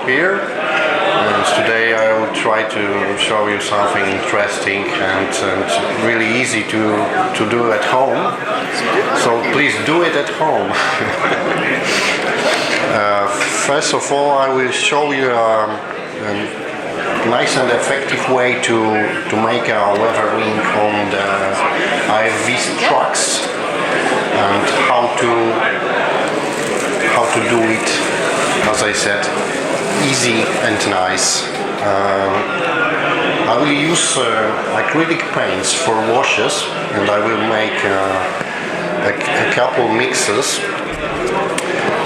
here. And today I will try to show you something interesting and really easy to do at home. So please do it at home. First of all, I will show you a nice and effective way to make a weathering on the IFV trucks and how to do it, as I said, easy and nice. I will use acrylic paints for washes, and I will make a couple mixes.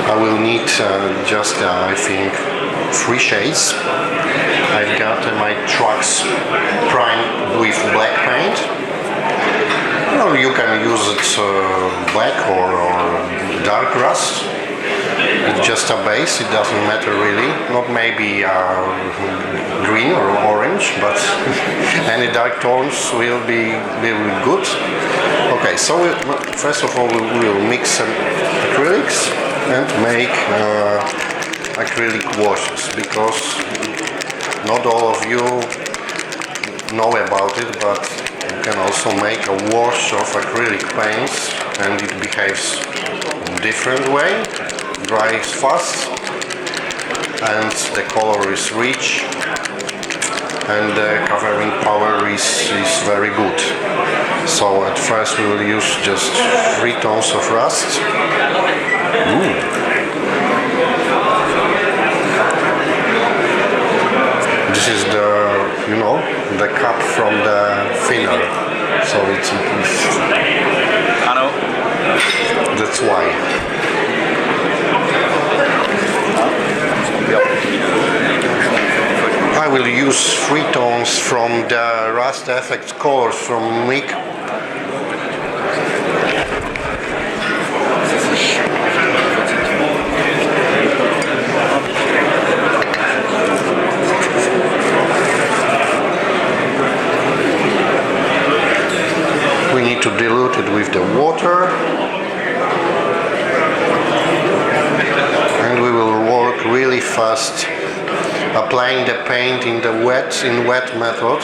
I will need just I think 3 shades. I've got my trucks primed with black paint. Well, you can use it black or dark rust. It's just a base, it doesn't matter really. Not maybe green or orange, but any dark tones will be good. Okay, so first of all we will mix some acrylics and make acrylic washes, because not all of you know about it, but you can also make a wash of acrylic paints and it behaves in a different way. Dries fast and the color is rich and the covering power is very good. So at first we will use just 3 tones of rust. This is the cup from the thinner, so it's I know. That's why. I will use 3 tones from the Rust Effect colors from Mig. We need to dilute it with the water, and we will work really fast, applying the paint in the wet method.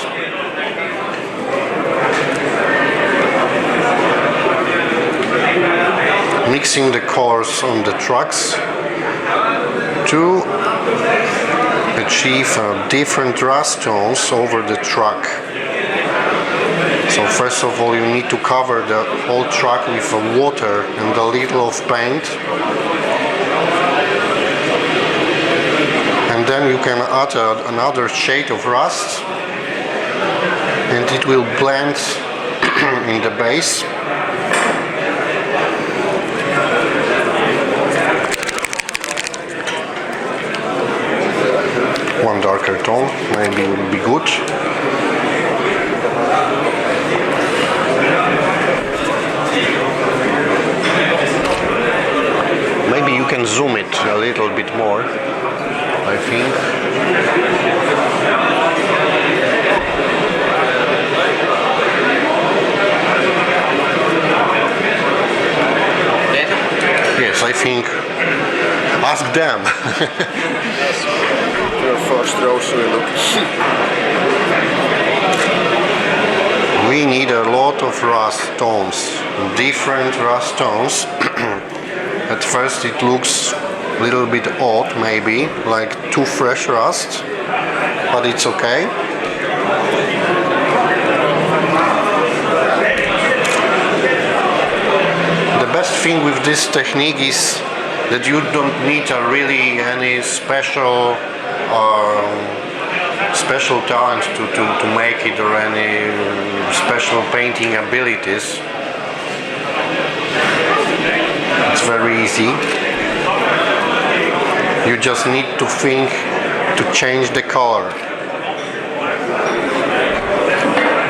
Mixing the colors on the trucks to achieve different rust tones over the truck. So first of all you need to cover the whole truck with water and a little of paint. And then you can add another shade of rust and it will blend in the base. One darker tone maybe will be good. Maybe you can zoom it a little bit more, I think. Yes, I think. Ask them. Your first rows will look. We need a lot of rust tones, different rust tones. At first it looks a little bit odd, maybe, like too fresh rust, but it's okay. The best thing with this technique is that you don't need really any special talent to make it, or any special painting abilities. It's very easy. You just need to think to change the color.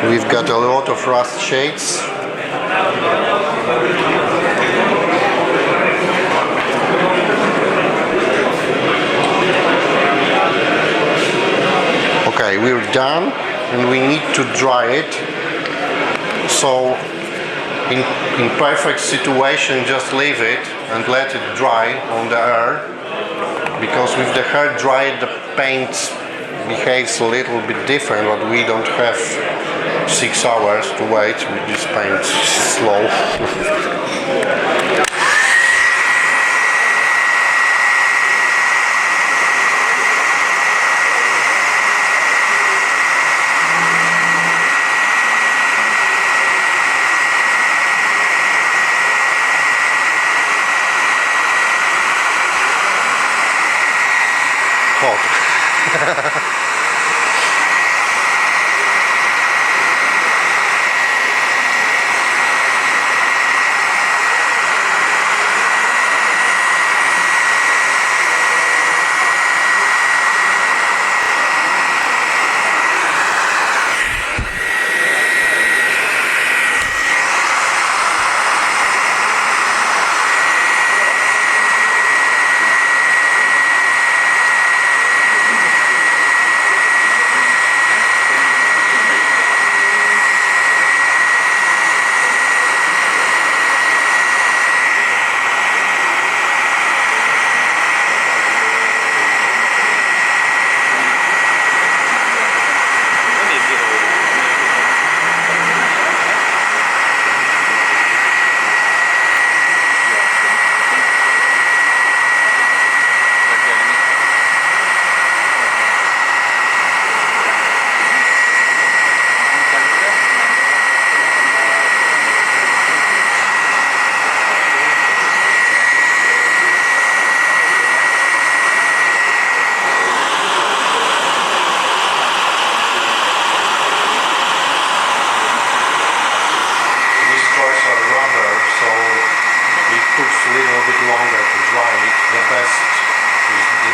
We've got a lot of rust shades. Okay, we're done and we need to dry it. So in perfect situation, just leave it and let it dry on the air. because with the hair dried the paint behaves a little bit different, but we don't have 6 hours to wait with this paint slow.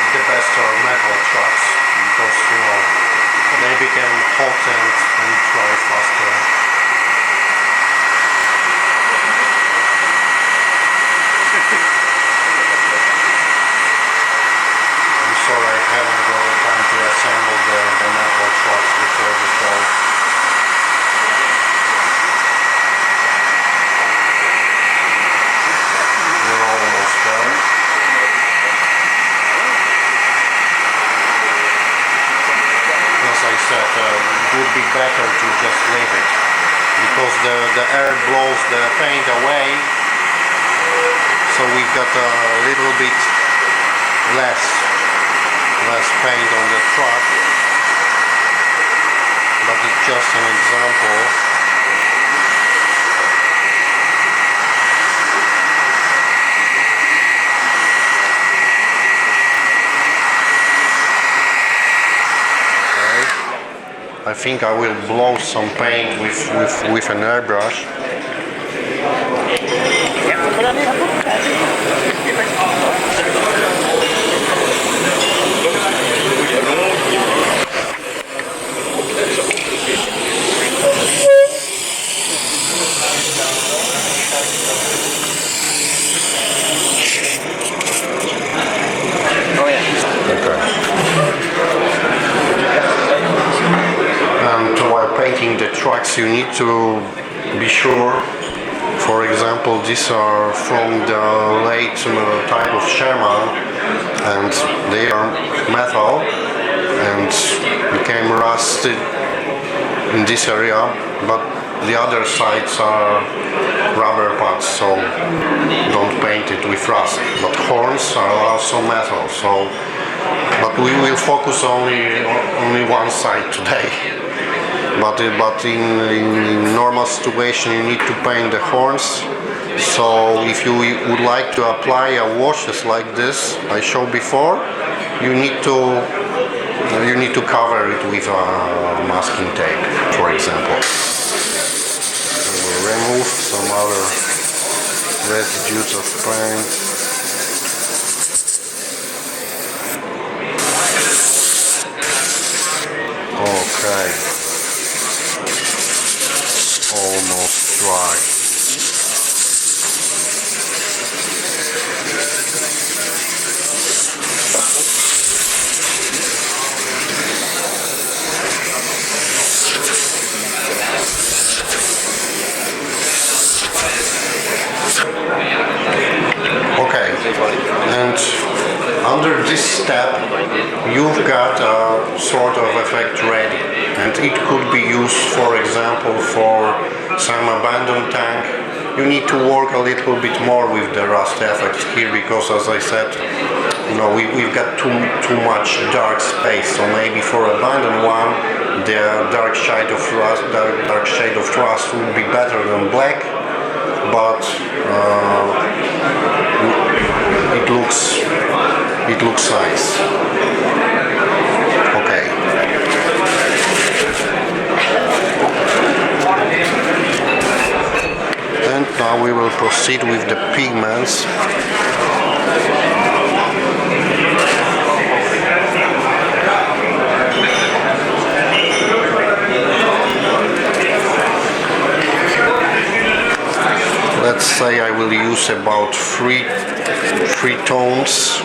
The best are metal trucks because they become hot and dry faster. I'm sorry I haven't got the time to assemble the metal trucks before the show. We're almost there. As I said, it would be better to just leave it because the air blows the paint away, so we've got a little bit less paint on the truck, but it's just an example. I think I will blow some paint with an airbrush. Painting the trucks, you need to be sure. For example, these are from the late type of Sherman, and they are metal and became rusted in this area, but the other sides are rubber pads, so don't paint it with rust. But horns are also metal, so but we will focus only one side today. But in normal situation you need to paint the horns. So if you would like to apply a washes like this I showed before, you need to cover it with a masking tape, for example. We will remove some other residues of paint. Okay. Almost dry. Okay, and under this you've got a sort of effect ready. And it could be used, for example, for some abandoned tank. You need to work a little bit more with the rust effects here because, as I said, we've got too much dark space. So maybe for abandoned one, the dark shade of rust would be better than black, but it looks nice. Okay. And now we will proceed with the pigments. Let's say I will use about three tones.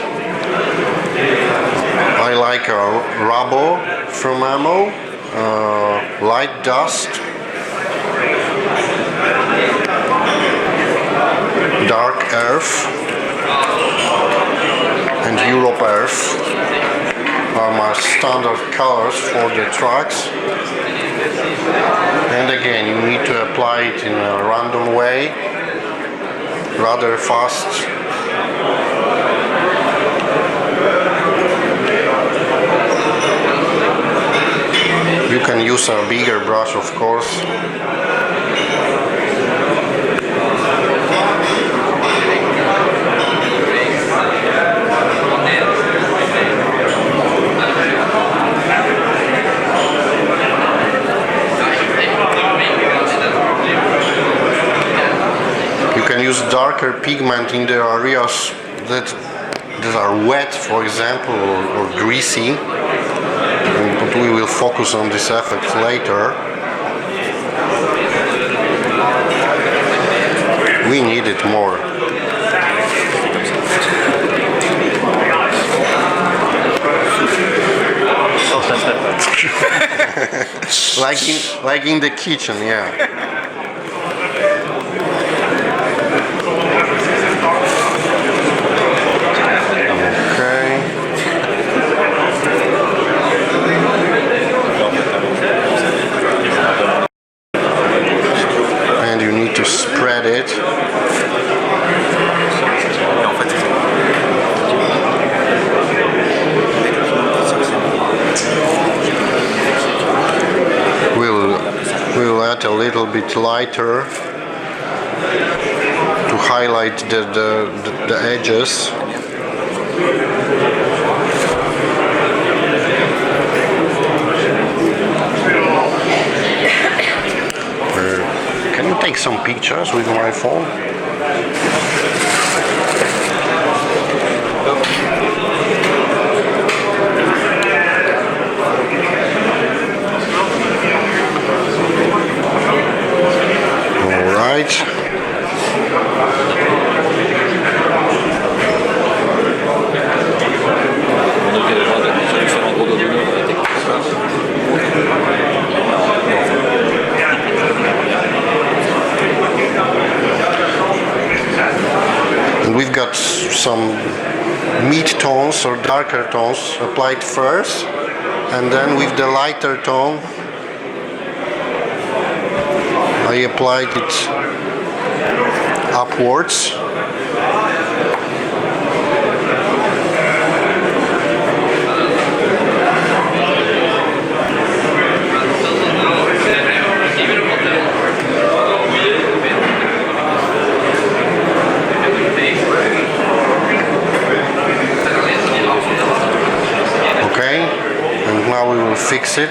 I like a rubble from ammo, light dust, dark earth, and Europe earth are my standard colors for the tracks. And again, you need to apply it in a random way, rather fast. You can use a bigger brush, of course. You can use darker pigment in the areas that are wet, for example, or greasy. But we will focus on this effect later. We need it more. like in the kitchen, yeah. Spread it. We'll add a little bit lighter to highlight the edges. Can you take some pictures with my phone? All right. We've got some mid-tones or darker tones applied first, and then with the lighter tone I applied it upwards. Now we will fix it.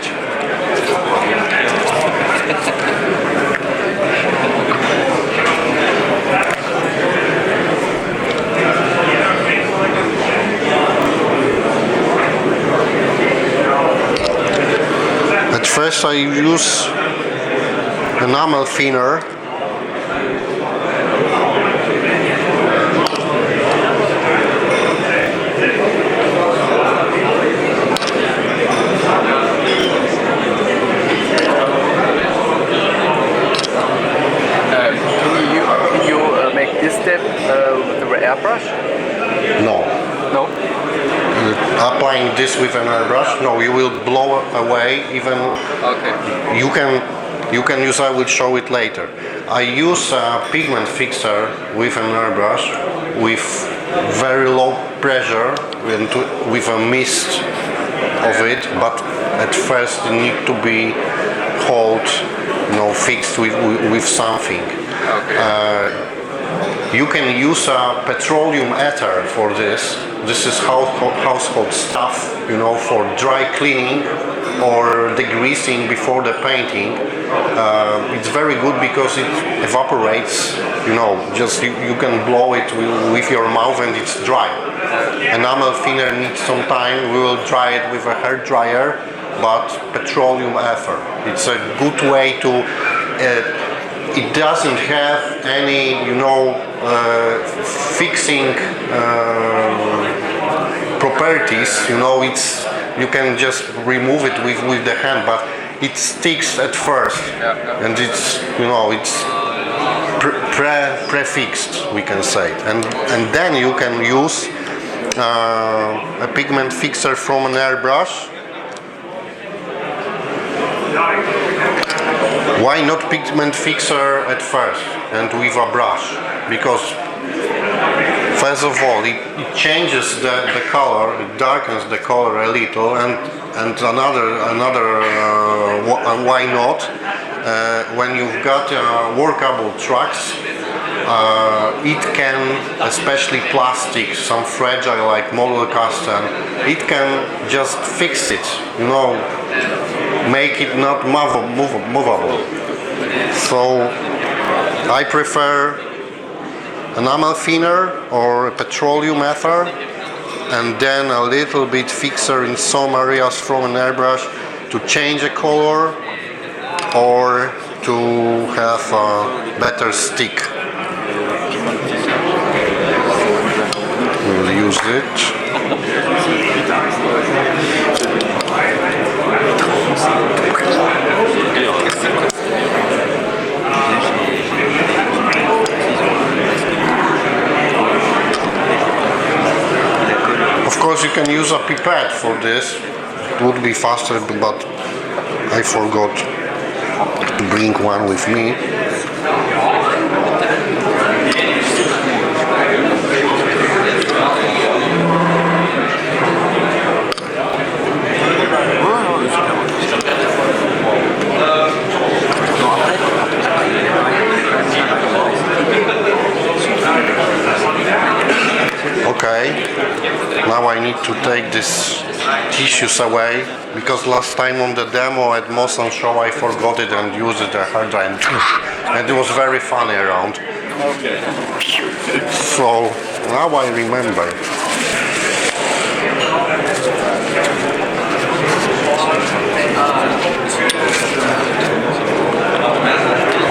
At first I use enamel thinner. This step with the airbrush? No. No? Applying paint this with an airbrush. No, you will blow away even. Okay. You can use, I will show it later. I use a pigment fixer with an airbrush with very low pressure and with a mist of it, but at first it need to be fixed with something. Okay. You can use a petroleum ether for this. This is household stuff, for dry cleaning or degreasing before the painting. It's very good because it evaporates, just you can blow it with your mouth and it's dry. Enamel thinner needs some time. We will dry it with a hair dryer, but petroleum ether. It's a good way to, it doesn't have any, fixing properties, you can just remove it with the hand, but it sticks at first, and it's prefixed, we can say, and then you can use a pigment fixer from an airbrush. Why not pigment fixer at first and with a brush? Because first of all, it changes the color, it darkens the color a little, and why not? When you've got workable tracks, it can, especially plastic, some fragile like model custom, it can just fix it, make it not movable. So I prefer enamel thinner or a petroleum ether, and then a little bit fixer in some areas from an airbrush to change a color or to have a better stick. We'll use it. Of course, you can use a pipette for this. It would be faster, but I forgot to bring one with me. Okay, now I need to take these tissues away, because last time on the demo at Mosan show I forgot it and used it a hard drive, and it was very funny around. Okay. So now I remember.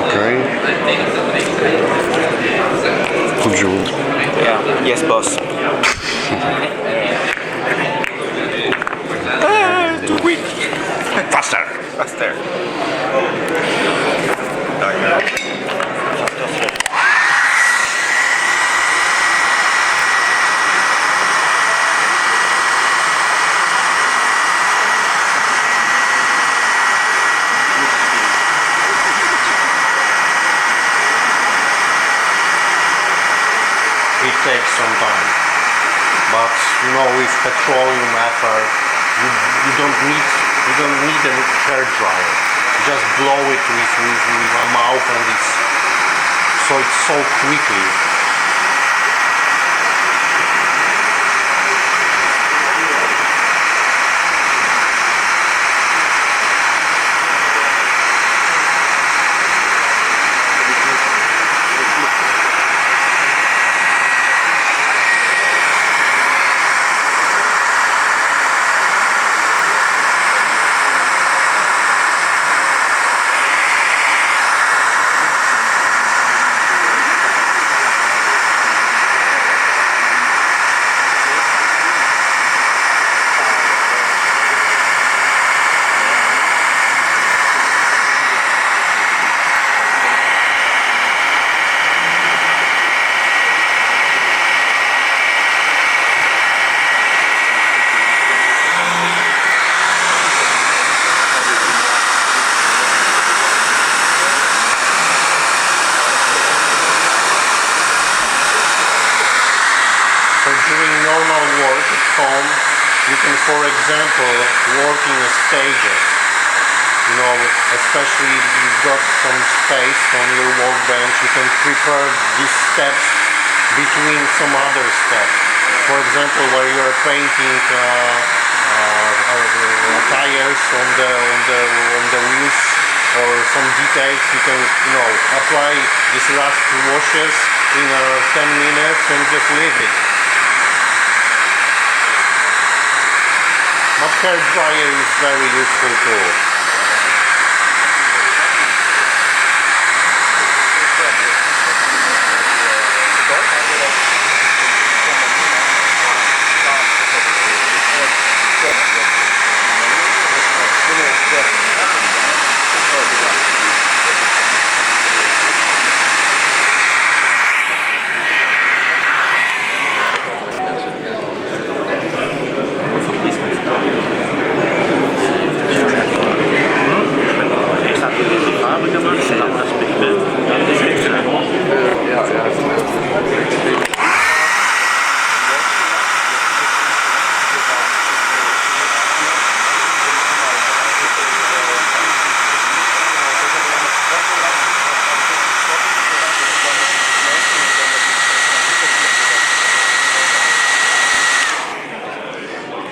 Okay. Could you? Yeah. Yes, boss. Too quick. Faster. Faster. It takes some time, but with petroleum ether, you don't need a hair dryer. You just blow it with a mouth, and it's so quickly. for example, work in stages. You know, especially if you've got some space on your workbench, you can prepare these steps between some other steps. For example, where you're painting tires on the wheels or some details, you can apply these last washes in 10 minutes and just leave it. But hair dryer is very useful tool.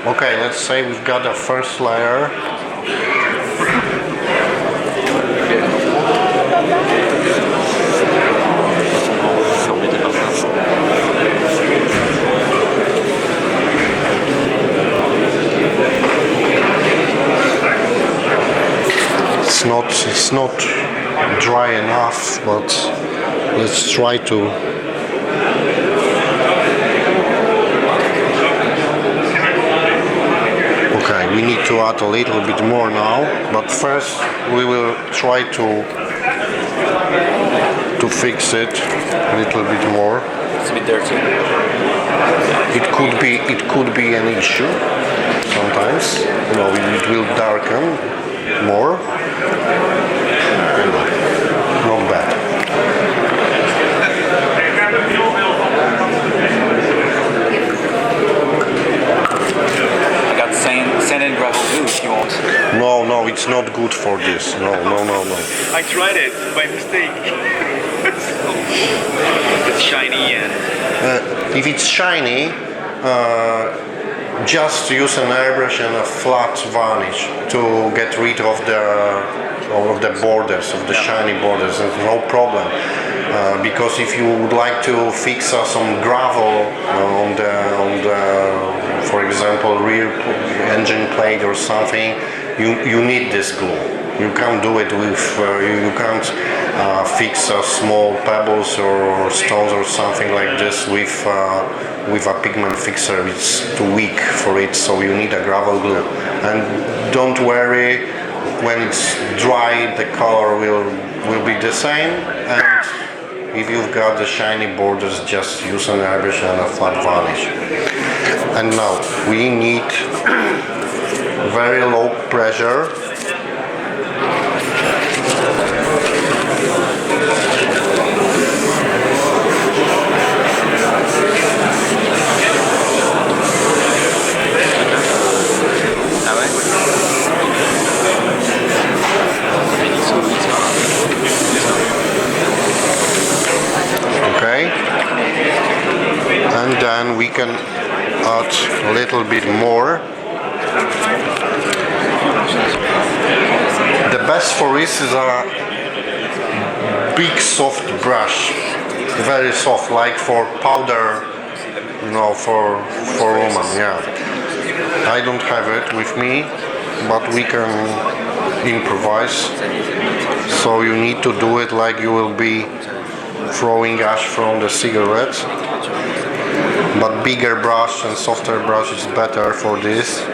Okay, let's say we've got a first layer. It's not dry enough, but let's try to. Okay, we need to add a little bit more now, but first we will try to fix it a little bit more. It's a bit dirty. It could be an issue sometimes. No, it will darken more. Not bad. Sand and gravel glue if you want. No, it's not good for this. No. I tried it by mistake. It's shiny and... If it's shiny, just use an airbrush and a flat varnish to get rid of the borders, of the shiny borders. There's no problem. Because if you would like to fix some gravel on the for example, rear engine plate or something, you need this glue. You can't do it with, you can't fix small pebbles or stones or something like this with a pigment fixer. It's too weak for it, so you need a gravel glue. And don't worry, when it's dry, the color will be the same. And if you've got the shiny borders, just use an airbrush and a flat varnish. And now we need very low pressure. Okay. And then we can add a little bit more. The best for this is a big soft brush, very soft, like for powder, for woman. Yeah, I don't have it with me, but we can improvise. So you need to do it like you will be throwing ash from the cigarette. But bigger brush and softer brush is better for this.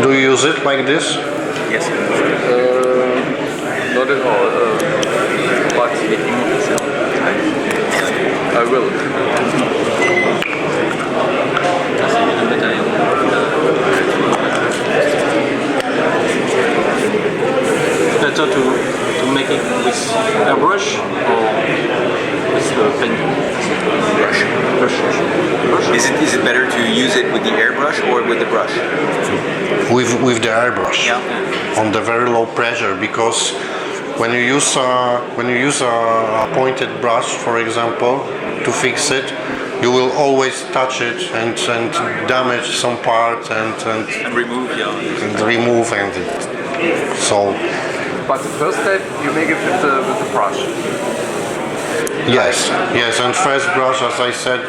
Do you use it like this? Yes. Not at all. But I will. Better to make it with a brush or with the pen? Brush. Is it better to use it with the airbrush or with the brush? With the airbrush, Yeah. on the very low pressure, because when you use a pointed brush, for example, to fix it, you will always touch it and damage some part and Remove, yeah. and remove and so But the first step, you make it with the brush. yes, and first brush, as I said,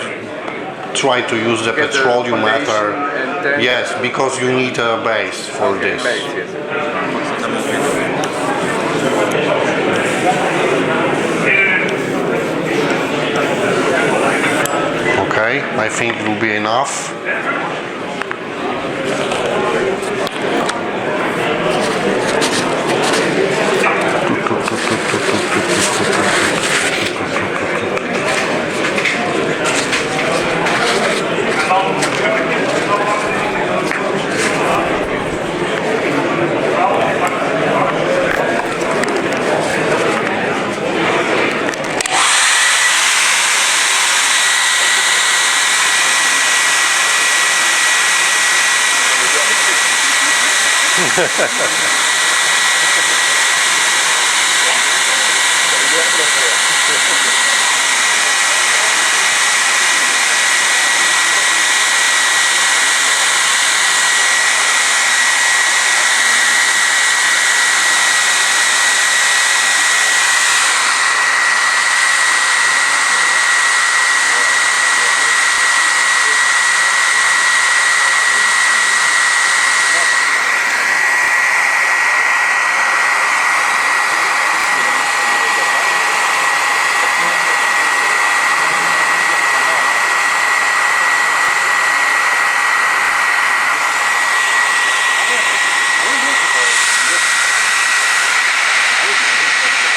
try to use the Get the petroleum foundation matter. and then- Yes, because you need a base for this. Base, yes. Okay, I think it will be enough.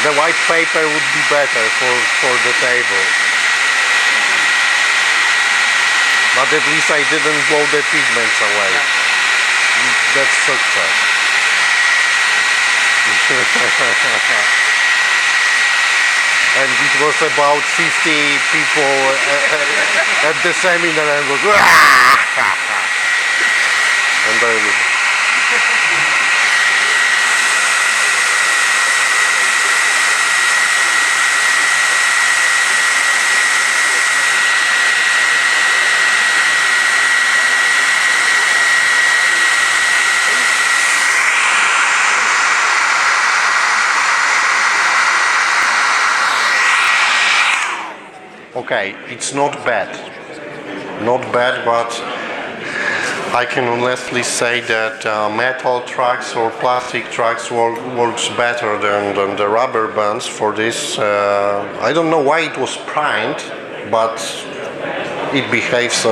The white paper would be better for the table. But at least I didn't blow the pigments away. That's success. And it was about 50 people at the seminar and was and I would. Okay, it's not bad, but I can honestly say that metal tracks or plastic tracks works better than the rubber bands for this. I don't know why it was primed, but it behaves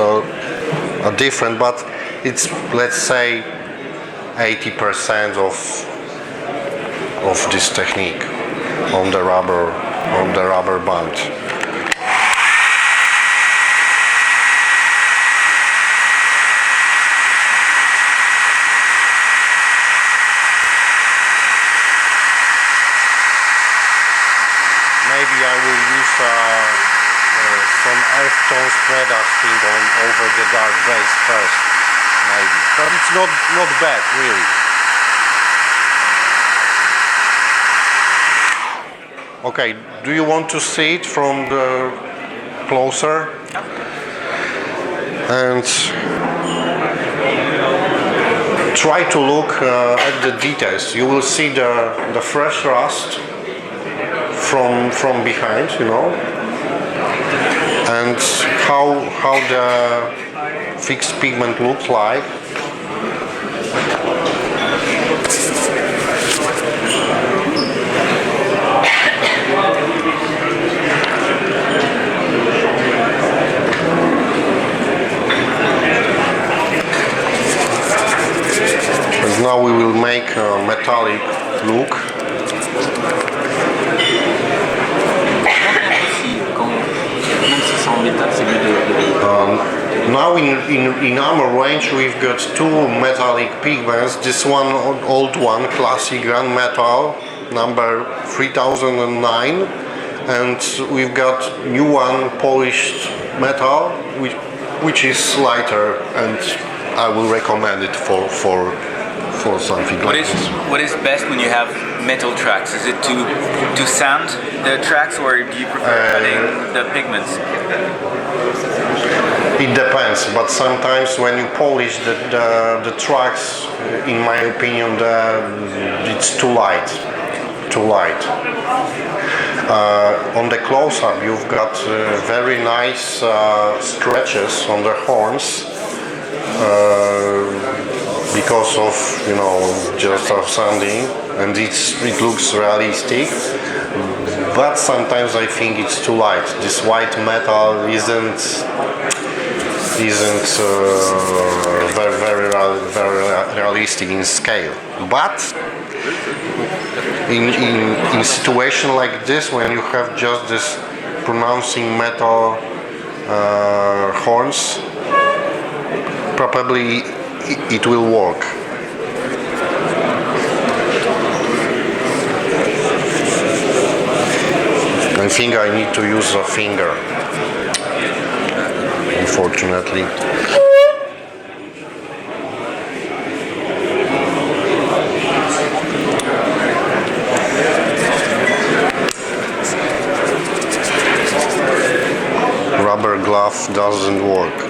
different, but it's, let's say, 80% of this technique on the rubber band. Maybe I will use some earth tone spread dusting over the dark base first, maybe. But it's not bad, really. Okay, do you want to see it from the closer? And try to look at the details. You will see the fresh rust from behind, you know, and how the fixed pigment looks like. now we will make a metallic look. Même si c'est en métal, c'est mieux de... Now in our range we've got two metallic pigments. This one, old one, classic gunmetal, number 3009, and we've got new one, polished metal, which is lighter, and I will recommend it for something What like is this. what is best when you have metal tracks? Is it to sand the tracks, or do you prefer cutting the pigments? It depends, but sometimes when you polish the tracks, in my opinion, it's too light. On the close-up, you've got very nice scratches on the horns because of just of sanding, and it looks realistic. But sometimes I think it's too light. This white metal isn't very realistic in scale. But in situation like this, when you have just this pronouncing metal horns, probably it will work. I think I need to use a finger, unfortunately. Rubber glove doesn't work.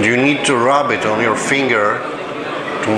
You need to rub it on your finger to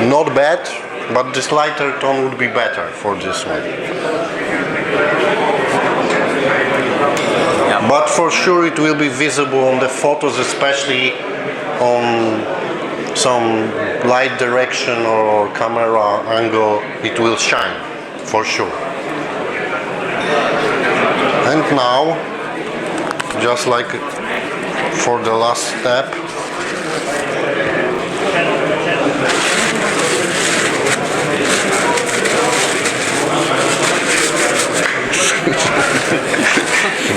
not bad, but this lighter tone would be better for this one. Yeah. But for sure it will be visible on the photos, especially on some light direction or camera angle. It will shine, for sure. And now, just like for the last step,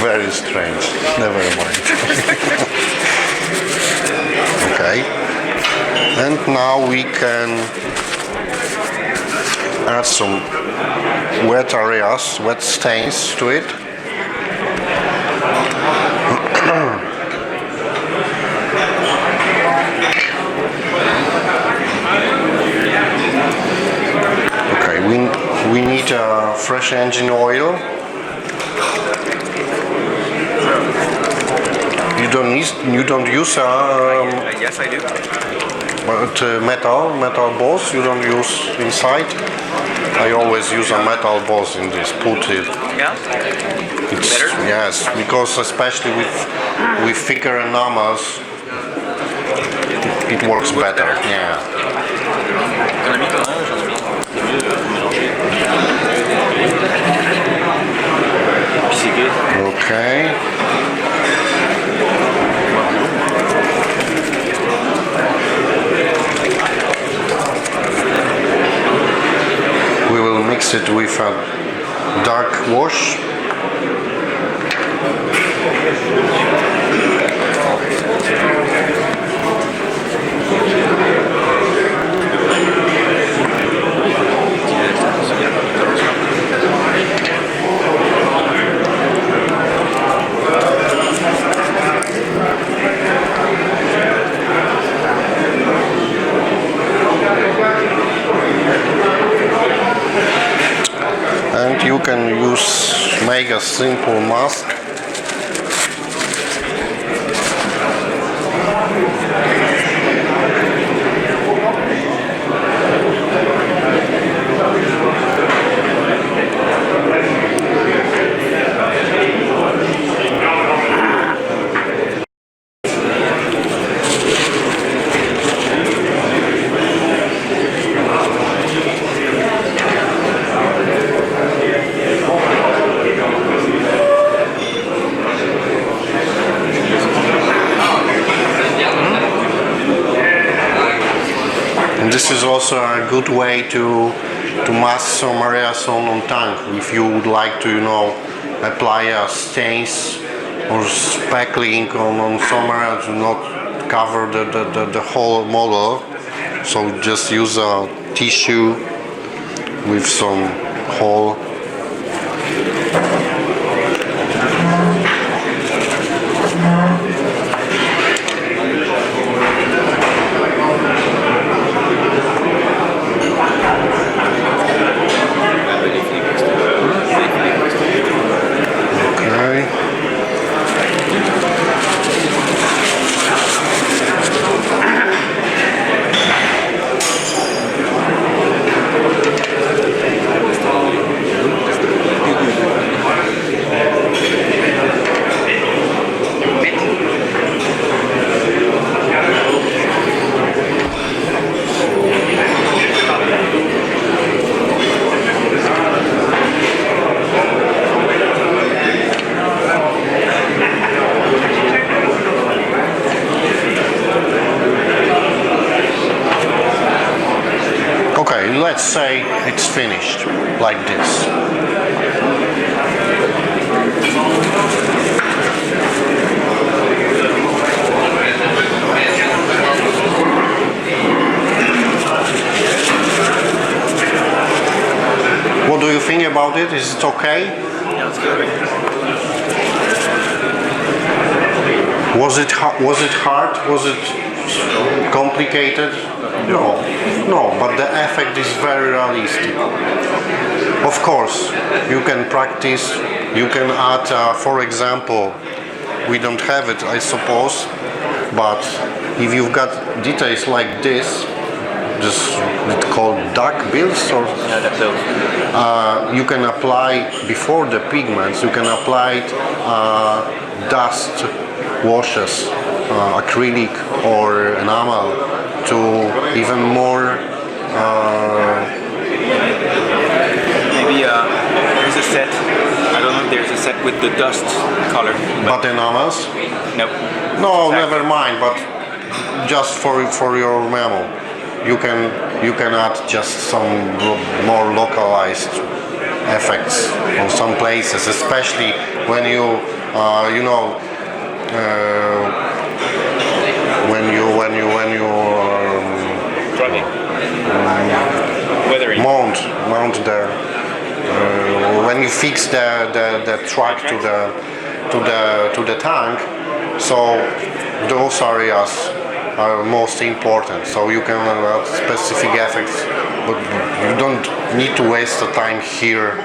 very strange, never mind. Okay, and now we can add some wet areas, wet stains to it. Okay, we need fresh engine oil. You don't use Yes, I do. but metal balls. You don't use inside. I always use a metal balls in this. Put it. Yeah. It's, Better? yes, because especially with thicker enamels, it works better. Yeah. Okay. We will mix it with a dark wash. simple mask. This is also a good way to mask some areas on tank. If you would like to, apply stains or speckling on some areas, to not cover the whole model. So just use a tissue with some hole. Let's say it's finished, like this. What do you think about it? Is it okay? Yeah, it's good. Was it hard? Was it complicated? No, but the effect is very realistic. Of course, you can practice, you can add, for example, we don't have it, I suppose, but if you've got details like this it's called duck bills, or Yeah, that build. you can apply before the pigments. You can apply dust washes, acrylic or enamel, to even more. Maybe there's a set. I don't know if there's a set with the dust color. But enamels? Nope. No, Exactly. never mind. But just for your memo, you can add just some more localized effects on some places, especially when you mount there when you fix the track to the tank. So those areas are most important. So you can add specific effects, but you don't need to waste the time here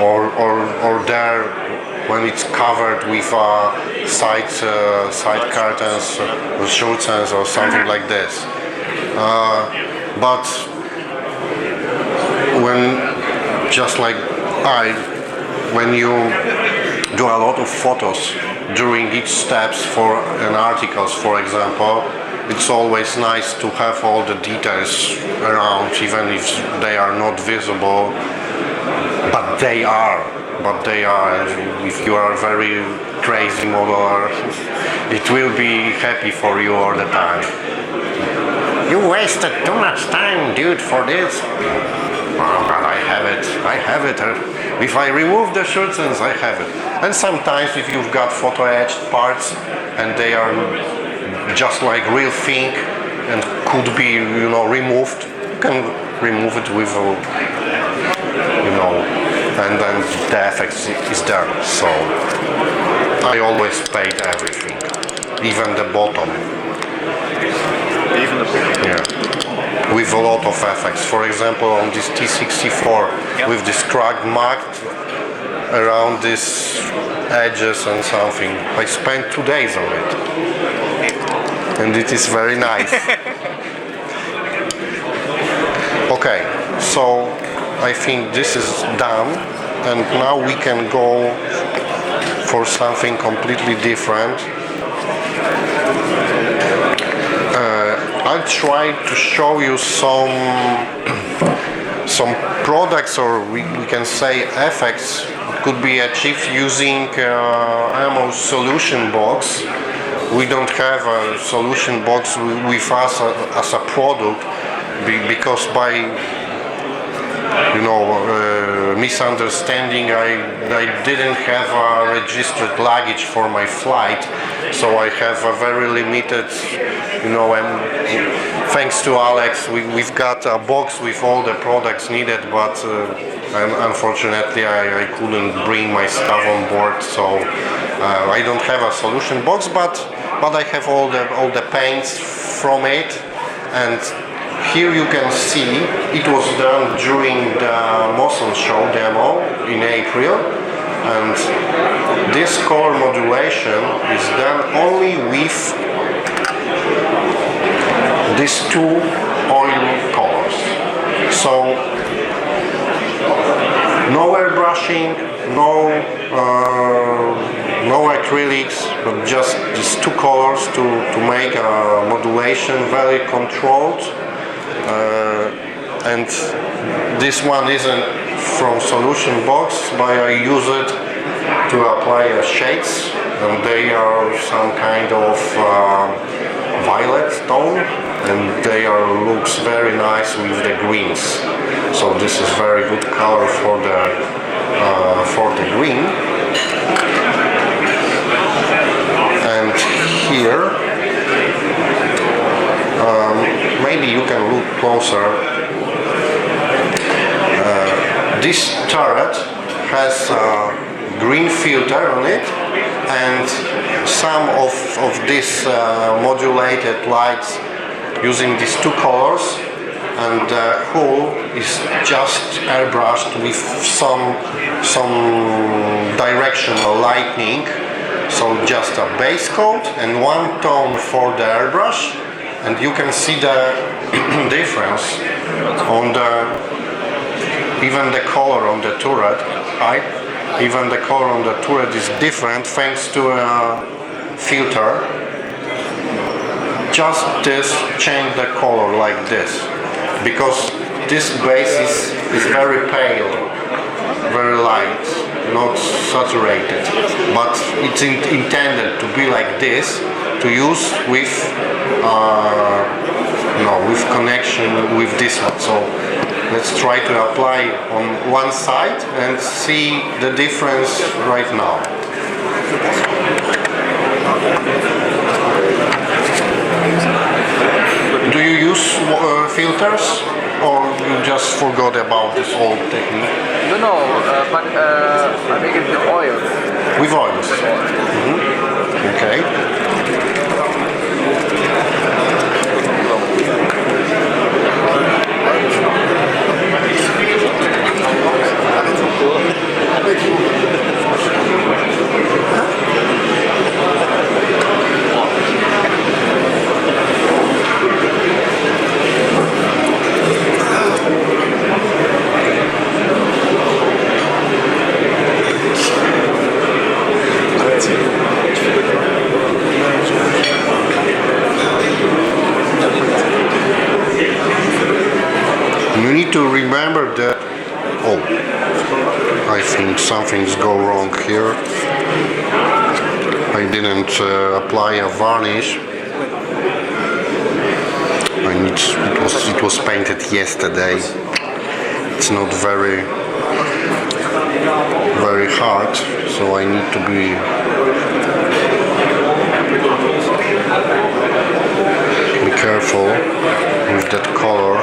or there when it's covered with side curtains or shortens or something like this. But when you do a lot of photos during each steps for an articles, for example, it's always nice to have all the details around, even if they are not visible. But they are. If you are a very crazy modeler, it will be happy for you all the time. You wasted too much time, dude, for this. Oh, but I have it. If I remove the shortens, I have it. And sometimes if you've got photo etched parts and they are just like real thing and could be, removed, you can remove it with, and then the effect is there. So I always paid everything, even the bottom. Yeah, with a lot of effects. For example, on this T64, with this cracked mark, around these edges and something. I spent 2 days on it, and it is very nice. Okay, so I think this is done, and now we can go for something completely different. I'll try to show you some products, or we can say effects, could be achieved using ammo solution box. We don't have a solution box with us as a product, because by misunderstanding, I didn't have a registered luggage for my flight, so I have a very limited, and thanks to Alex, we've got a box with all the products needed, but unfortunately I couldn't bring my stuff on board, so I don't have a solution box, but I have all the paints from it. And here you can see it was done during the Mosul show demo in April, and this color modulation is done only with these 2 oil colors. So no airbrushing, no acrylics, but just these 2 colors to make a modulation very controlled. And this one isn't from solution box, but I use it to apply shades, and they are some kind of violet tone, and they looks very nice with the greens. So this is very good color for the green. And here, maybe you can look closer. This turret has a green filter on it, and some of these modulated lights using these 2 colors, and the hull is just airbrushed with some directional lighting. So just a base coat and 1 tone for the airbrush, and you can see the difference on even the color on the turret. Even the color on the turret is different thanks to a filter. Just this change the color like this, because this base is very pale, very light, not saturated, but it's intended to be like this, to use with with connection with this one. So let's try to apply on one side and see the difference right now. Do you use filters, or you just forgot about this old technique? No, but I make it with oils. With oils? Mm-hmm. Okay. You need to remember that. Oh, I think something's go wrong here. I didn't apply a varnish. It was painted yesterday. It's not very hard, so I need to be careful with that color.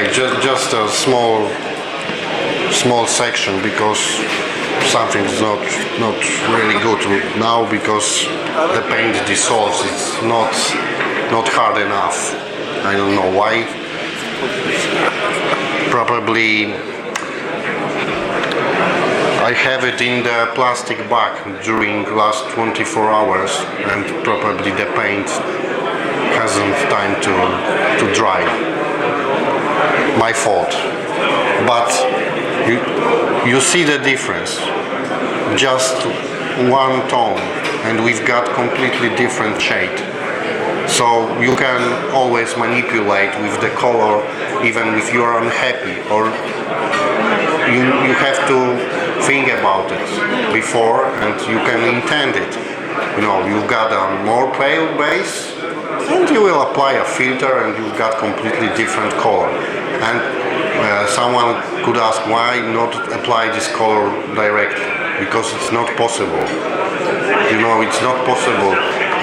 Okay, just a small section because something's not really good now because the paint dissolves. It's not hard enough. I don't know why. Probably I have it in the plastic bag during last 24 hours and probably the paint hasn't time to dry. My fault. But you see the difference. Just one tone and we've got completely different shade. So you can always manipulate with the color even if you are unhappy, or you have to think about it before and you can intend it. You know, you've got a more pale base and you will apply a filter and you've got completely different color. And someone could ask why not apply this color directly, because it's not possible. You know, it's not possible.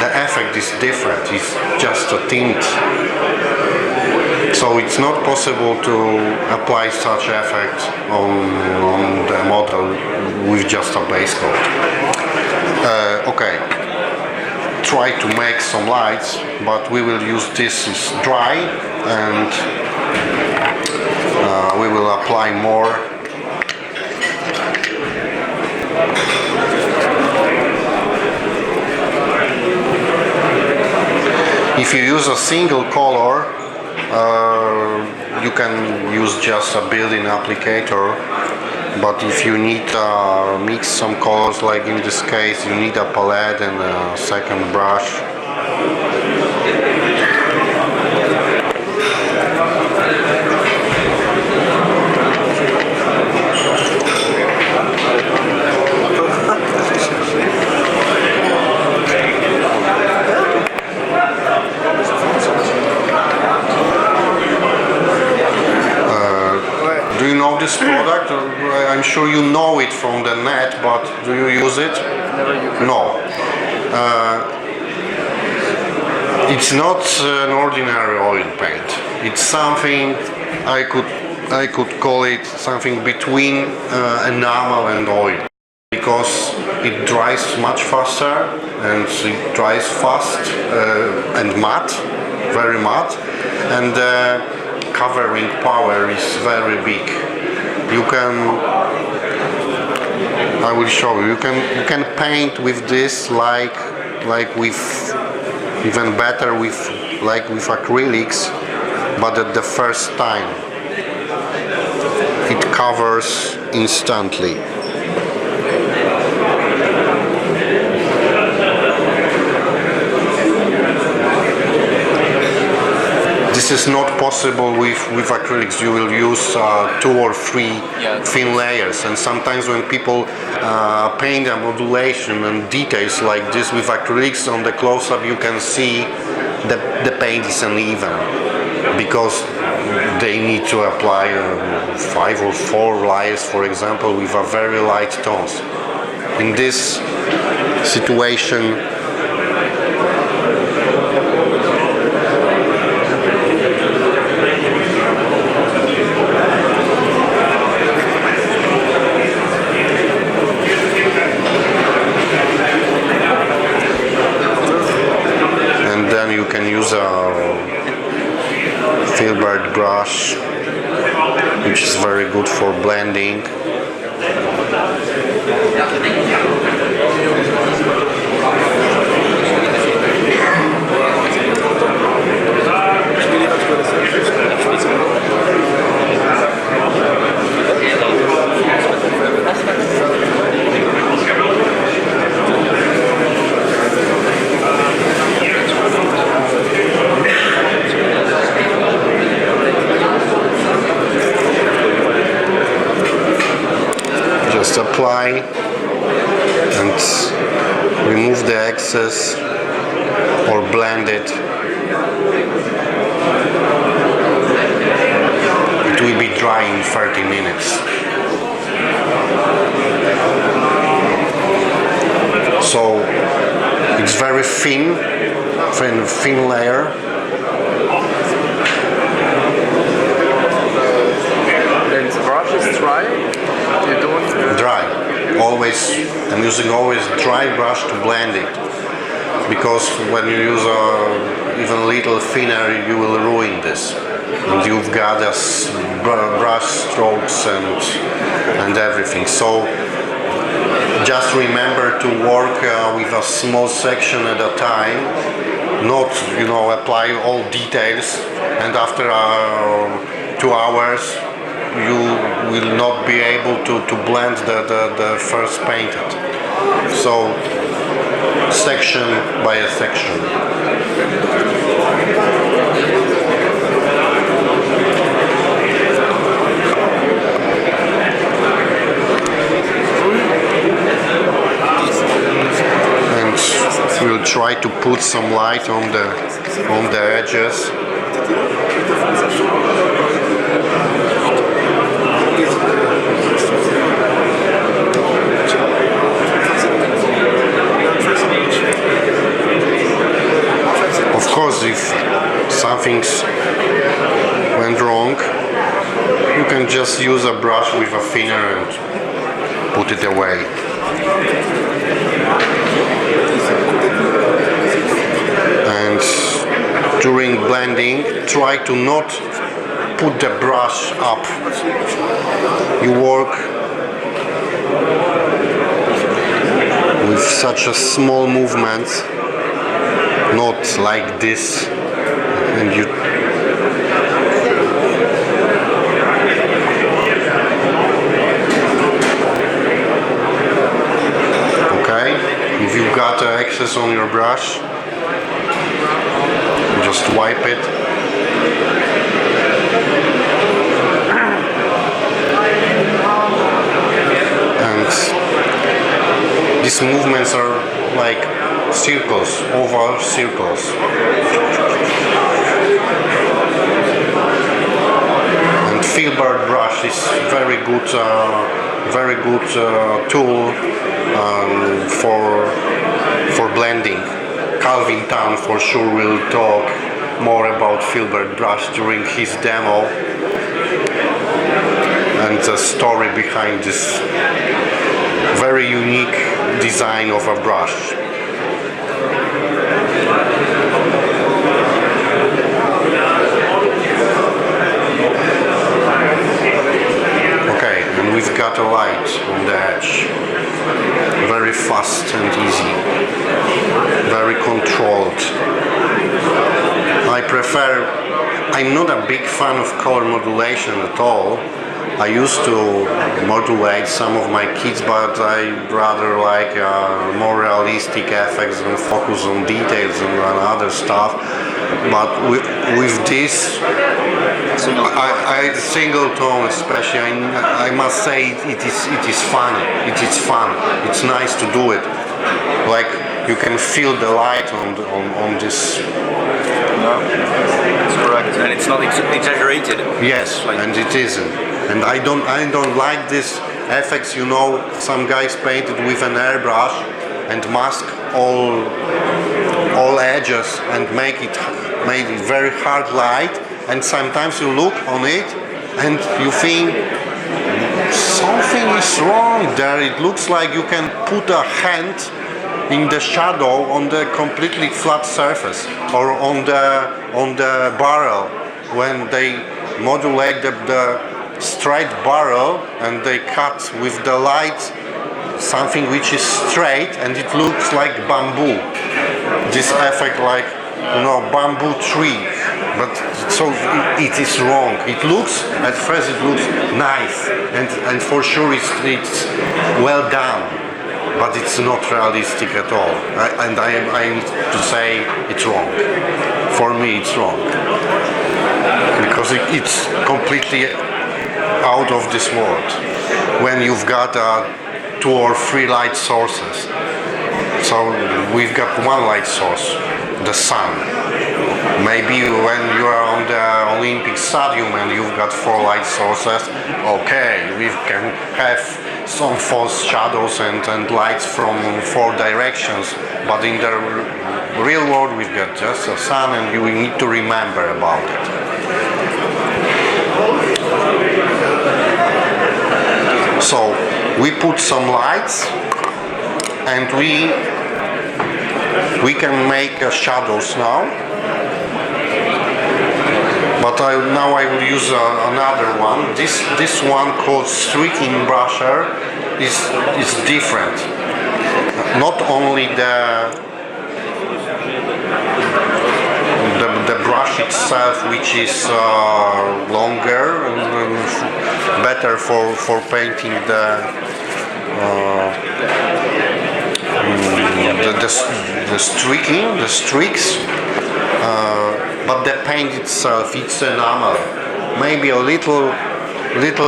The effect is different. It's just a tint. So it's not possible to apply such effect on the model with just a base coat. Okay. Try to make some lights, but we will use this is dry and we will apply more. If you use a single color, you can use just a built-in applicator, but if you need to mix some colors, like in this case, you need a palette and a second brush. Do you know this product? I'm sure you know it from the net, but do you use it? Never use it. No. It's not an ordinary oil paint. It's something I could call it something between enamel and oil, because it dries much faster and it dries fast and matte, very matte, and covering power is very big. You can, I will show you. You can paint with this like with, even better with acrylics, but at the first time it covers instantly. This is not possible with acrylics. You will use 2 or 3 thin layers, and sometimes when people paint a modulation and details like this with acrylics, on the close-up you can see the paint is uneven because they need to apply 5 or 4 layers, for example, with a very light tones. In this situation, you can use a filbert brush, which is very good for blending. Just apply and remove the excess or blend it. It will be dry in 30 minutes. So it's very thin layer. using always dry brush to blend it, because when you use even a little thinner, you will ruin this. And you've got brush strokes and everything. So just remember to work with a small section at a time, not apply all details, and after 2 hours you will not be able to blend the first painted. So section by a section. We'll try to put some light on the edges. Of course, if something's went wrong, you can just use a brush with a thinner and put it away. And during blending, try to not put the brush up. You work with such a small movement, not like this, and you if you've got excess on your brush, just wipe it. And these movements are like circles, oval circles. And filbert brush is very good tool for blending. Calvin Town for sure will talk more about filbert brush during his demo and the story behind this very unique design of a brush. Okay, and we've got a light on the edge. Very fast and easy, very controlled. I'm not a big fan of color modulation at all. I used to modulate some of my kids, but I rather like more realistic effects and focus on details and other stuff. But with this, I single tone especially, I must say it is funny. It is fun. It's nice to do it. Like you can feel the light on this. That's correct, and it's not exaggerated. Yes, and it isn't. And I don't like this effects. Some guys painted with an airbrush and mask all edges and made it very hard light. And sometimes you look on it and you think something is wrong there. It looks like you can put a hand in the shadow on the completely flat surface or on the barrel when they modulate the straight barrel and they cut with the light something which is straight and it looks like bamboo. This effect like bamboo tree, but so it is wrong. At first it looks nice and for sure it's well done, but it's not realistic at all. I need to say it's wrong. For me it's wrong because it's completely out of this world when you've got 2 or 3 light sources. So we've got one light source, the sun. Maybe when you are on the Olympic Stadium and you've got 4 light sources, okay, we can have some false shadows and lights from 4 directions, but in the real world we've got just the sun and you need to remember about it. So we put some lights and we can make shadows now. But now I will use another one. This one called streaking brusher is different. Not only the brush itself, which is longer and better for painting the streaks, but the paint itself, it's enamel, maybe a little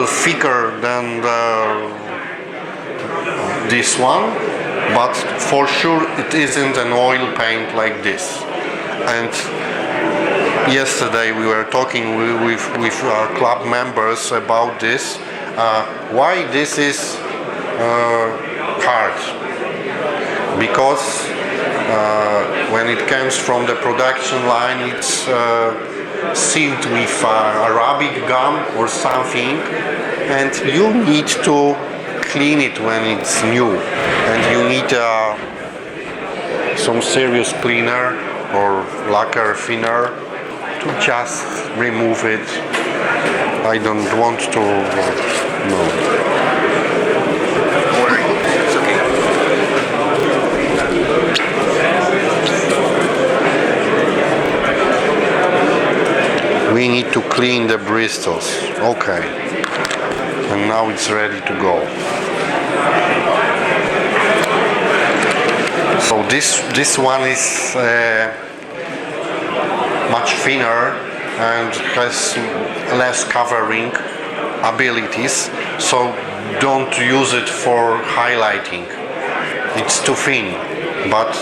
thicker than this one, but for sure it isn't an oil paint like this. And yesterday we were talking with our club members about this, why this is hard. Because when it comes from the production line, it's sealed with Arabic gum or something, and you need to clean it when it's new, and you need some serious cleaner or lacquer thinner to just remove it. I don't want to, no. It's okay. We need to clean the bristles. Okay. And now it's ready to go. So this one is much thinner and has less covering abilities, so don't use it for highlighting. It's too thin, but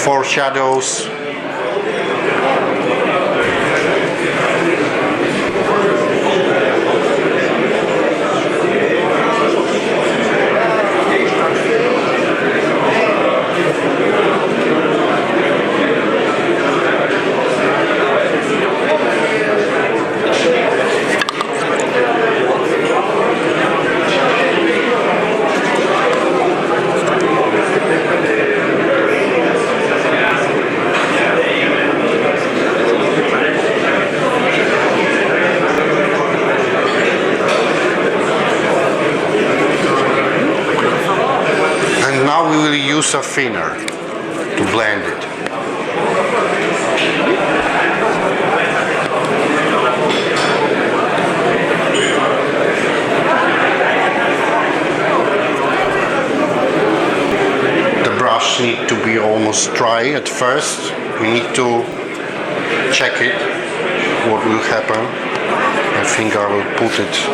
for shadows use a thinner to blend it. The brush needs to be almost dry at first. We need to check it, what will happen. I think I will put it .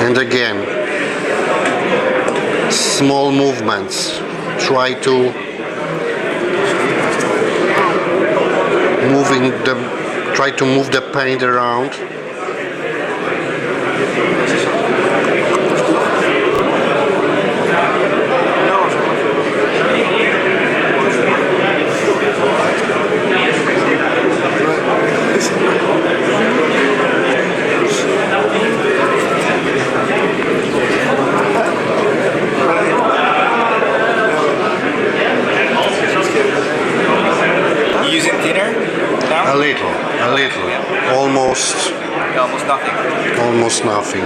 And again, small movements. Try to move the paint around. A little, almost nothing. Almost nothing.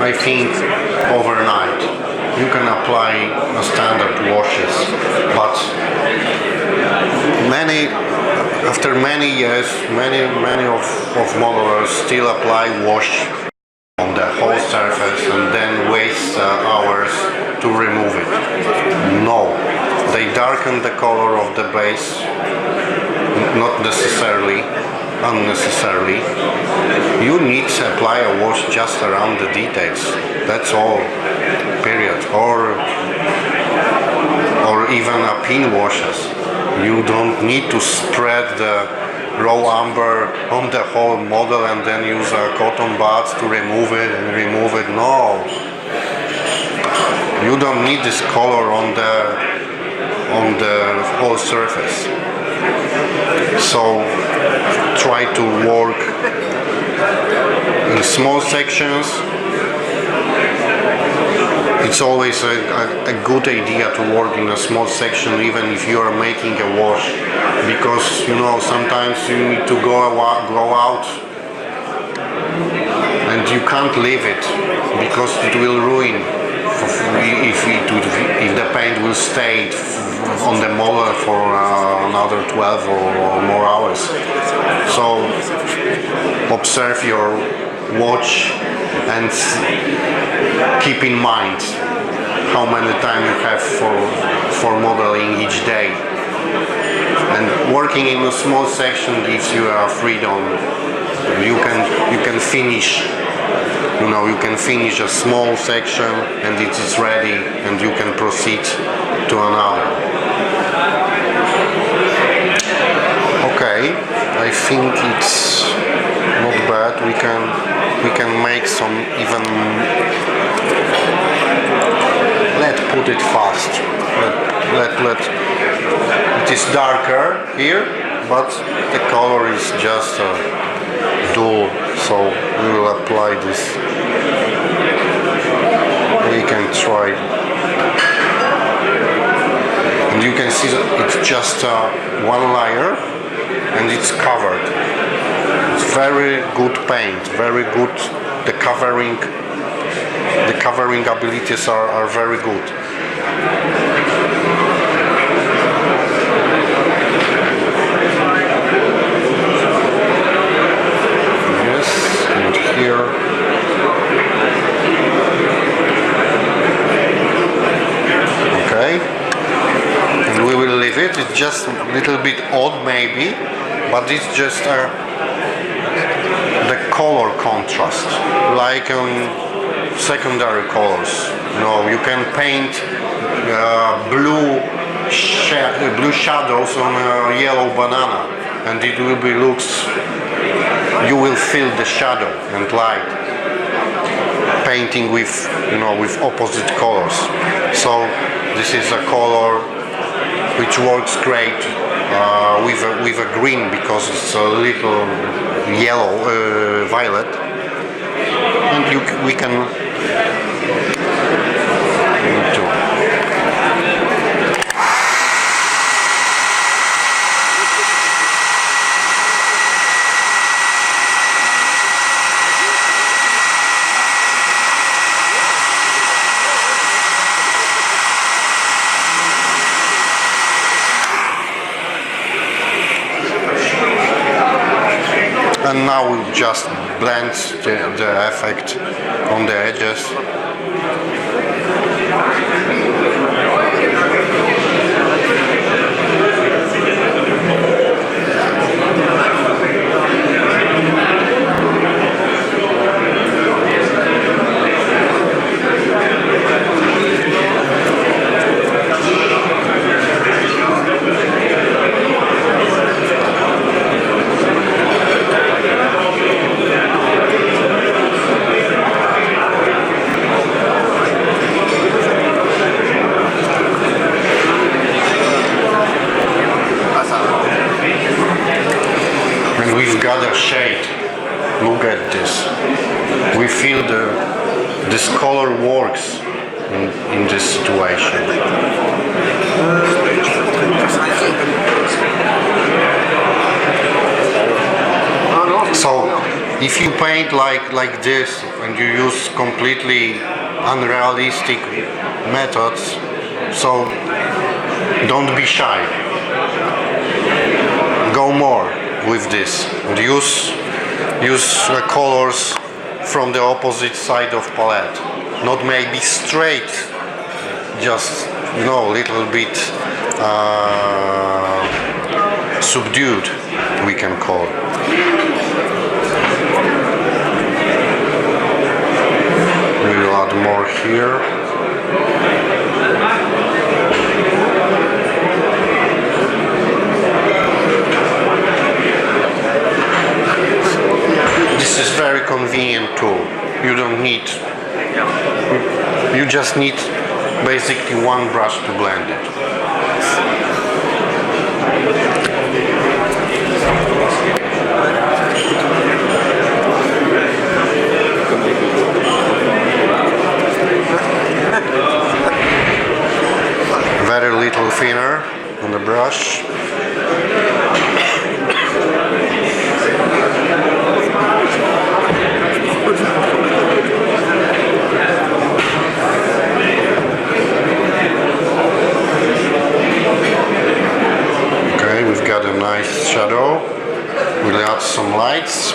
I think overnight you can apply a standard washes, but many After many years, many of modelers still apply wash on the whole surface and then waste hours to remove it. No, they darken the color of the base, not necessarily, unnecessarily. You need to apply a wash just around the details. That's all. Period. Or even a pin washes. You don't need to spread the raw amber on the whole model and then use a cotton bud to remove it and remove it. No. You don't need this color on the whole surface. So try to work in small sections. It's always a good idea to work in a small section, even if you are making a wash, because sometimes you need to go out and you can't leave it because it will ruin if the paint will stay on the model for another 12 or more hours. So observe your watch and keep in mind how many time you have for modeling each day. And working in a small section gives you a freedom. You can finish. You can finish a small section and it is ready, and you can proceed to another. Okay, I think it's not bad. We can make some even. Let's put it fast. Let it is darker here, but the color is just dull. So we will apply this. We can try, and you can see that it's just one layer, and it's covered. It's very good paint, very good. The covering abilities are very good. Yes, and here. Okay, and we will leave it. It's just a little bit odd maybe, but it's just the color contrast, like secondary colors. You can paint blue shadows on a yellow banana, and it will be you will feel the shadow and light. Painting with opposite colors. So this is a color which works great with a green, because it's a little yellow, violet, and we can do. And now we just blend the effect on the edges. Shade. Look at this. We feel this color works in this situation. So if you paint like this and you use completely unrealistic methods, so don't be shy. Go more with this and use colors from the opposite side of palette, not maybe straight, just little bit subdued, we can call it. We will add more here. This is very convenient tool. You don't need, you just need basically one brush to blend it. Very little thinner on the brush. Okay, we've got a nice shadow. We'll add some lights.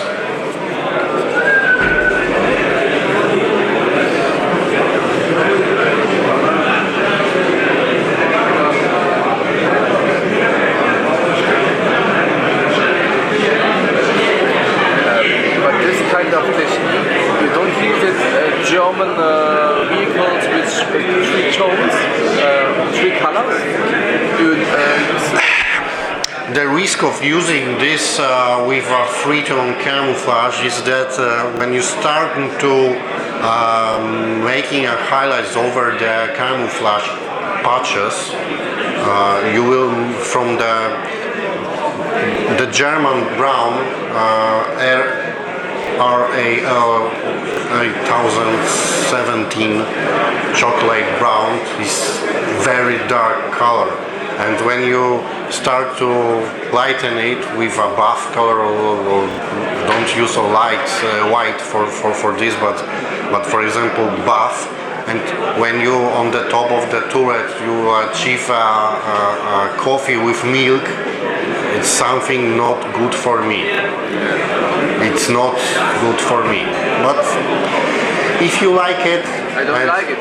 You don't use it German vehicles with three tones, three colors. The risk of using this with a three-tone camouflage is that when you start to making a highlights over the camouflage patches, you will from the German brown RAL 8017 chocolate brown is very dark color, and when you start to lighten it with a buff color or don't use a light white for this, but for example buff, and when you on the top of the turret you achieve a coffee with milk, it's something not good for me. It's not good for me. But if you like it, I don't like it.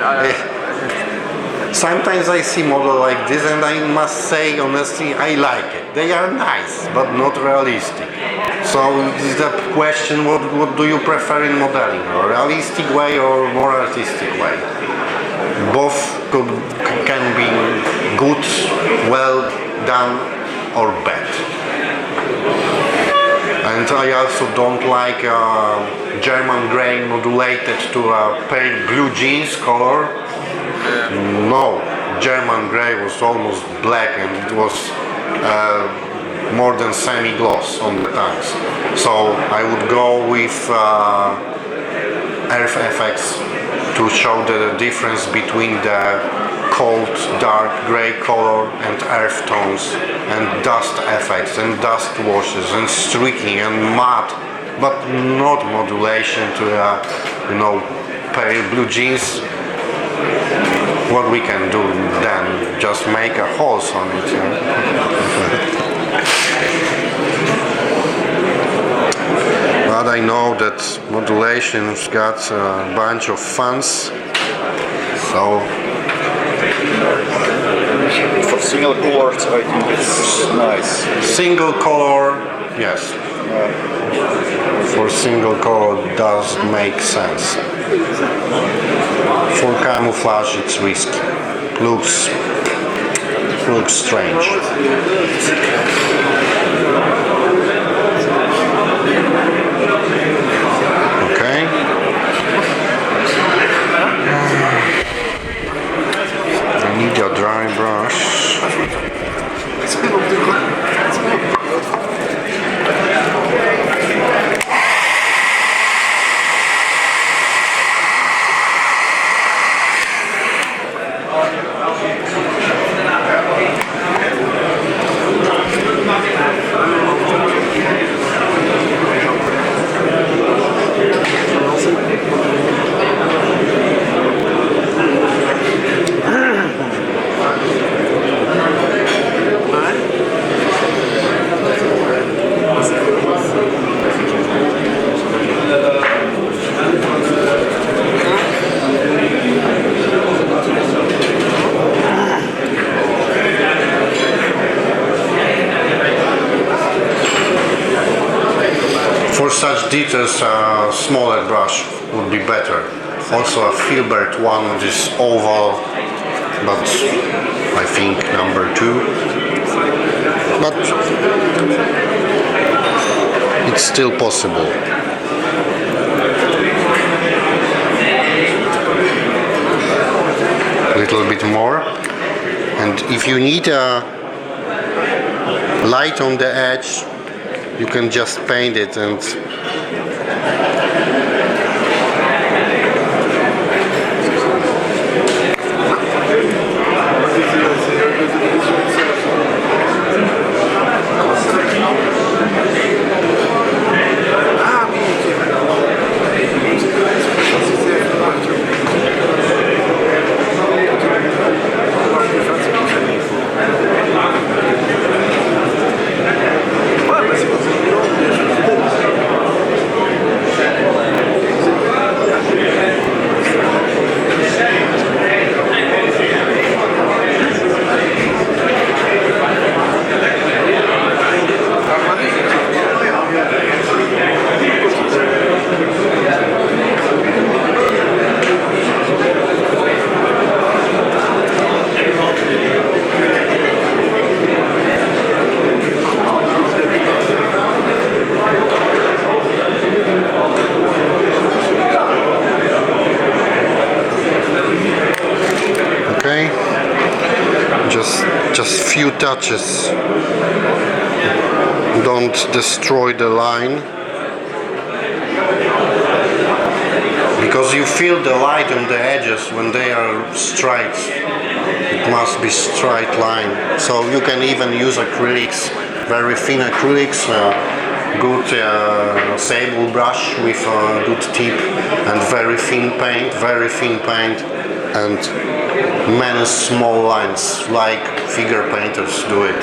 Sometimes I see model like this, and I must say honestly, I like it. They are nice, but not realistic. So is the question: what do you prefer in modeling? A realistic way or more artistic way? Both can be good, well done, or bad. And I also don't like German grey modulated to a pale blue jeans color. No, German grey was almost black, and it was more than semi-gloss on the tanks. So I would go with earth effects to show the difference between the cold dark grey color and earth tones, and dust effects and dust washes and streaking and matte, but not modulation to pale blue jeans. What we can do then, just make a holes on it. But I know that modulation's got a bunch of fans, so for single colors, I think it's nice. Single color, yes. For single color does make sense. For camouflage it's risky. Looks strange. Okay. I need a dry brush. details, a smaller brush would be better. Also a filbert one, which is oval, but I think number 2. But it's still possible. A little bit more. And if you need a light on the edge, you can just paint it and just few touches. Don't destroy the line, because you feel the light on the edges when they are straight. It must be straight line. So you can even use acrylics, very thin acrylics, good sable brush with a good tip, and very thin paint, and many small lines like figure painters do it.